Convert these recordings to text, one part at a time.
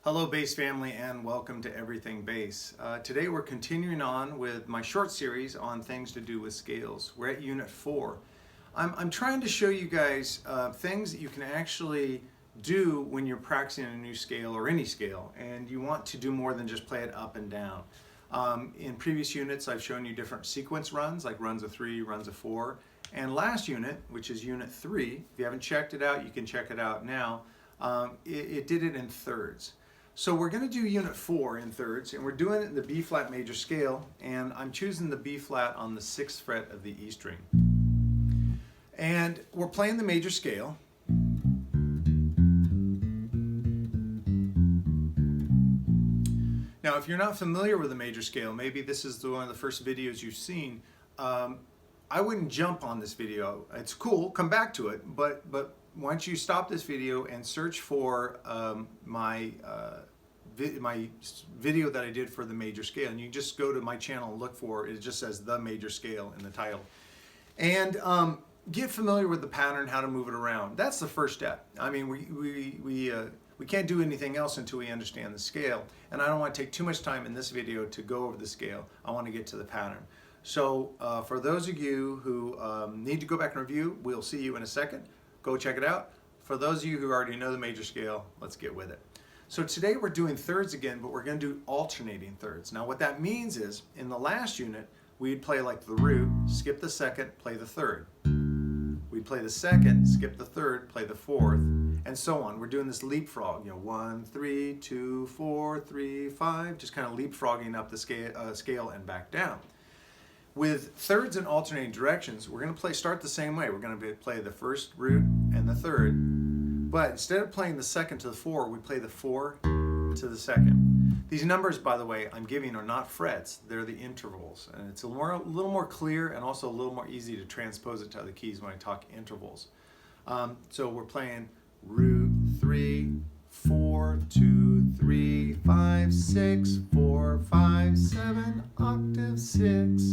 Hello bass family and welcome to Everything Bass. Today we're continuing on with my short series on things to do with scales. We're at Unit 4. I'm trying to show you guys things that you can actually do when you're practicing a new scale or any scale and you want to do more than just play it up and down. In previous units I've shown you different sequence runs, like runs of 3, runs of 4. And last unit, which is Unit 3, if you haven't checked it out, you can check it out now. It did it in thirds. So we're going to do Unit 4 in thirds, and we're doing it in the B flat major scale, and I'm choosing the B flat on the 6th fret of the E string. And we're playing the major scale. Now, if you're not familiar with the major scale, maybe this is one of the first videos you've seen, I wouldn't jump on this video. It's cool, come back to it, but once you stop this video and search for my video that I did for the major scale, and you just go to my channel and look for it, just says the major scale in the title, and get familiar with the pattern, how to move it around. That's the first step. I mean, we can't do anything else until we understand the scale, and I don't want to take too much time in this video to go over the scale. I want to get to the pattern. So for those of you who need to go back and review, we'll see you in a second. Go check it out. For those of you who already know the major scale, let's get with it. So today we're doing thirds again, but we're going to do alternating thirds. Now what that means is, in the last unit, we'd play like the root, skip the second, play the third. We'd play the second, skip the third, play the fourth, and so on. We're doing this leapfrog, 1, 3, 2, 4, 3, 5, just kind of leapfrogging up the scale and back down. With thirds and alternating directions, we're going to start the same way. We're going to play the first root and the third, but instead of playing the second to the 4, we play the 4 to the second. These numbers, by the way, I'm giving are not frets, they're the intervals, and it's a little more clear and also a little more easy to transpose it to other keys when I talk intervals. So we're playing root 3, 4, 2, 3, 5, 6, 4, 5, 7, octave 6.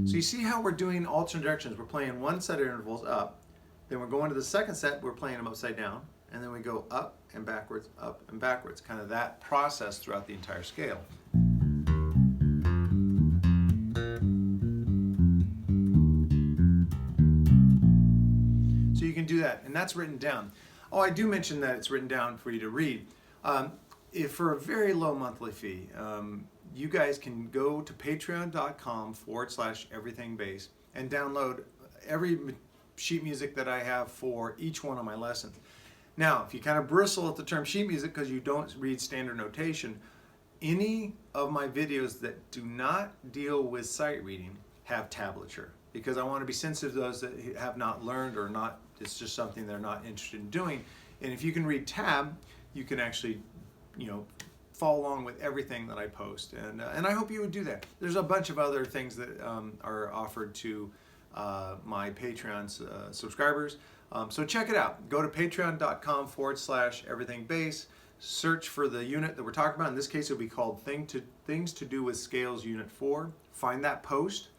So you see how we're doing alternate directions. We're playing one set of intervals up, then we're going to the second set, we're playing them upside down, and then we go up and backwards, kind of that process throughout the entire scale. So you can do that, and that's written down. Oh, I do mention that it's written down for you to read. If for a very low monthly fee, you guys can go to patreon.com/everythingbass and download every sheet music that I have for each one of my lessons. Now, if you kind of bristle at the term sheet music because you don't read standard notation, any of my videos that do not deal with sight reading have tablature, because I want to be sensitive to those that have not learned or not, it's just something they're not interested in doing. And if you can read tab, you can actually, follow along with everything that I post. And I hope you would do that. There's a bunch of other things that are offered to my Patreon subscribers. So check it out. Go to patreon.com/everythingbass. Search for the unit that we're talking about. In this case, it'll be called Things to Do with Scales Unit 4. Find that post,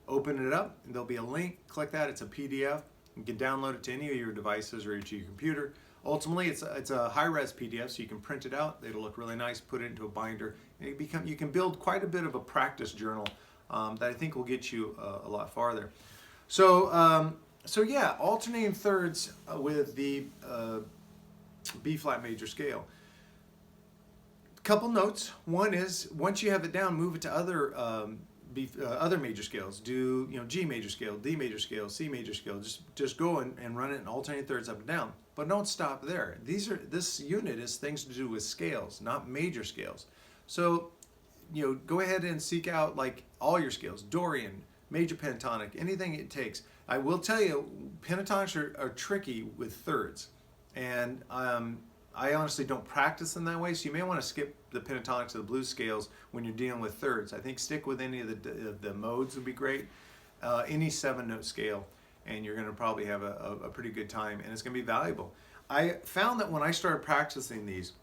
open it up, and there'll be a link. Click that. It's a PDF. You can download it to any of your devices or to your computer. Ultimately, it's a high-res PDF, so you can print it out. It'll look really nice. Put it into a binder. And you can build quite a bit of a practice journal that I think will get you a lot farther. So yeah, alternating thirds with the B flat major scale. Couple notes. One is, once you have it down, move it to other major scales. Do G major scale, D major scale, C major scale. Just go and run it in alternating thirds up and down. But don't stop there. This unit is things to do with scales, not major scales. So go ahead and seek out like all your scales: Dorian, major pentatonic, anything it takes. I will tell you, pentatonics are tricky with thirds, and I honestly don't practice them that way, so you may want to skip the pentatonics or the blues scales when you're dealing with thirds. I think stick with any of the modes would be great. Any 7-note scale, and you're going to probably have a pretty good time, and it's going to be valuable. I found that when I started practicing these,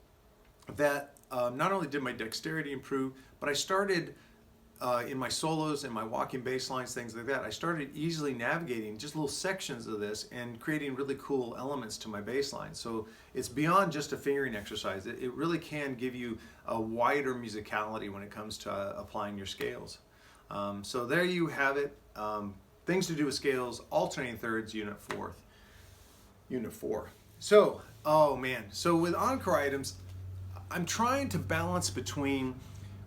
that not only did my dexterity improve, but I started in my solos and my walking bass lines, things like that, I started easily navigating just little sections of this and creating really cool elements to my bass line. So it's beyond just a fingering exercise. It really can give you a wider musicality when it comes to applying your scales. So there you have it. Things to do with scales, alternating thirds, Unit 4. So, oh man, so with Encore Items, I'm trying to balance between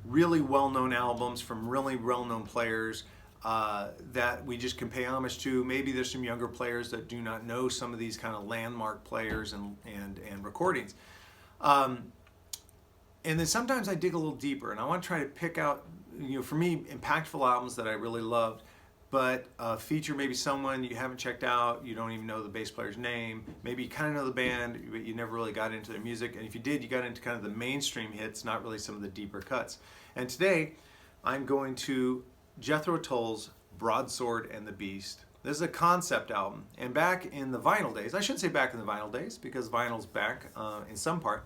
really well-known albums from really well-known players that we just can pay homage to. Maybe there's some younger players that do not know some of these kind of landmark players and recordings. And then sometimes I dig a little deeper, and I want to try to pick out, for me, impactful albums that I really loved, but feature maybe someone you haven't checked out, you don't even know the bass player's name, maybe you kind of know the band, but you never really got into their music, and if you did, you got into kind of the mainstream hits, not really some of the deeper cuts. And today, I'm going to Jethro Tull's Broadsword and the Beast. This is a concept album, and back in the vinyl days, I shouldn't say back in the vinyl days, because vinyl's back in some part,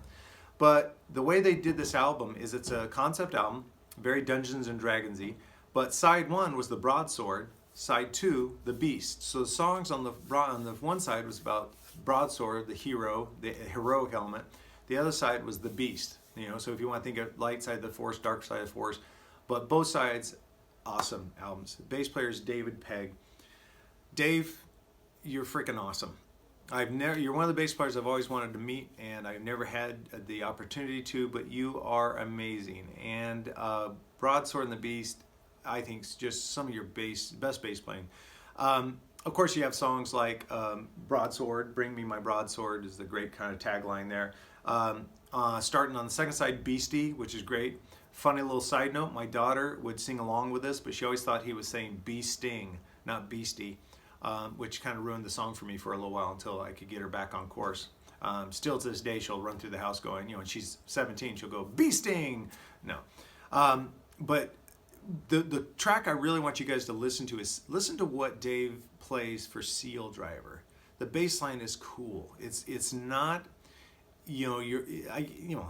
but the way they did this album is it's a concept album, very Dungeons and Dragons-y, but side one was the Broadsword, side two, the Beast. So the songs on the one side was about Broadsword, the heroic element. The other side was the Beast. So if you want to think of light side of the Force, dark side of the Force, but both sides, awesome albums. The bass player is David Pegg. Dave, you're freaking awesome. You're one of the bass players I've always wanted to meet, and I've never had the opportunity to, but you are amazing. And Broadsword and the Beast, I think, is just some of your best bass playing. Of course, you have songs like Broadsword, Bring Me My Broadsword is the great kind of tagline there. Starting on the second side, Beastie, which is great. Funny little side note, my daughter would sing along with this, but she always thought he was saying Bee Sting, not Beastie, which kind of ruined the song for me for a little while until I could get her back on course. Still to this day, she'll run through the house going, when she's 17, she'll go, Bee Sting! No. But the track I really want you guys to listen to is listen to what Dave plays for Seal Driver. The bass line is cool. It's not,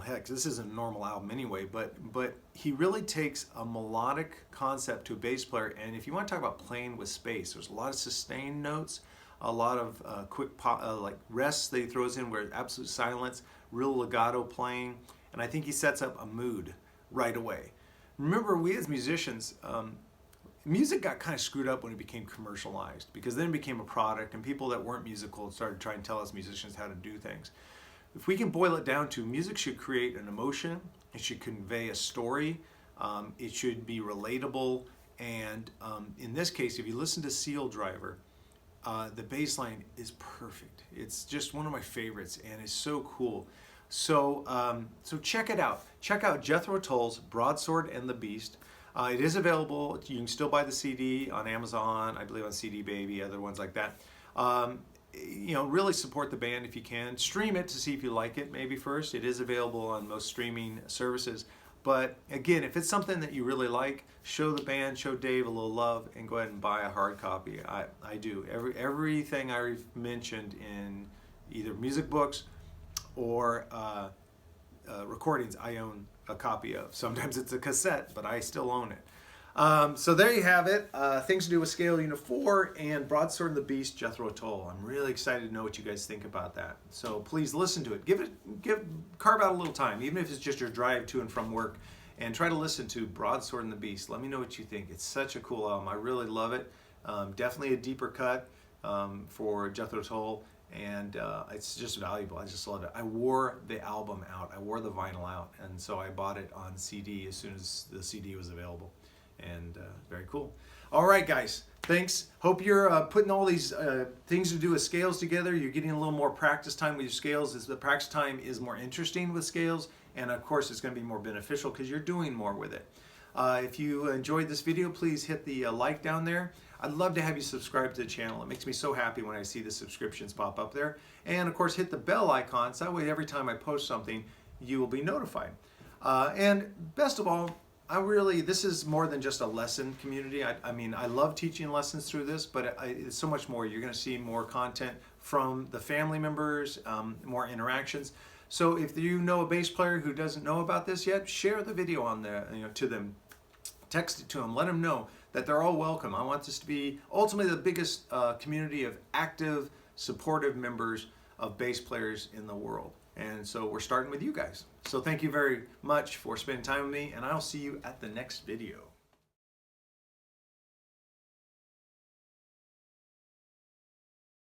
heck, this isn't a normal album anyway, but he really takes a melodic concept to a bass player, and if you want to talk about playing with space, there's a lot of sustained notes, a lot of quick like rests that he throws in where absolute silence, real legato playing, and I think he sets up a mood right away. Remember, we as musicians, music got kind of screwed up when it became commercialized, because then it became a product and people that weren't musical started trying to tell us musicians how to do things. If we can boil it down to music should create an emotion, it should convey a story, it should be relatable, and in this case, if you listen to Seal Driver, the bass line is perfect. It's just one of my favorites and it's so cool. So check it out. Check out Jethro Tull's Broadsword and the Beast. It is available. You can still buy the CD on Amazon, I believe on CD Baby, other ones like that. Really support the band if you can. Stream it to see if you like it maybe first. It is available on most streaming services. But again, if it's something that you really like, show the band, show Dave a little love, and go ahead and buy a hard copy. I do. Everything I've mentioned in either music books or recordings, I own a copy of. Sometimes it's a cassette, but I still own it. So there you have it. Things to do with Scale Unit 4 and Broadsword and the Beast, Jethro Tull. I'm really excited to know what you guys think about that. So please listen to it. Carve out a little time, even if it's just your drive to and from work, and try to listen to Broadsword and the Beast. Let me know what you think. It's such a cool album. I really love it. Definitely a deeper cut for Jethro Tull, and it's just valuable. I just love it. I wore the album out. I wore the vinyl out, and so I bought it on CD as soon as the CD was available. And very cool. All right, guys. Thanks. Hope you're putting all these things to do with scales together. You're getting a little more practice time with your scales. As the practice time is more interesting with scales, and of course, it's going to be more beneficial because you're doing more with it. If you enjoyed this video, please hit the like down there. I'd love to have you subscribe to the channel. It makes me so happy when I see the subscriptions pop up there. And of course, hit the bell icon so that way every time I post something, you will be notified. And best of all, this is more than just a lesson community. I mean, I love teaching lessons through this, but it's so much more. You're going to see more content from the family members, more interactions. So if you know a bass player who doesn't know about this yet, share the video on there, to them. text it to them, let them know that they're all welcome. I want this to be ultimately the biggest community of active, supportive members of bass players in the world. And so we're starting with you guys. So thank you very much for spending time with me, and I'll see you at the next video.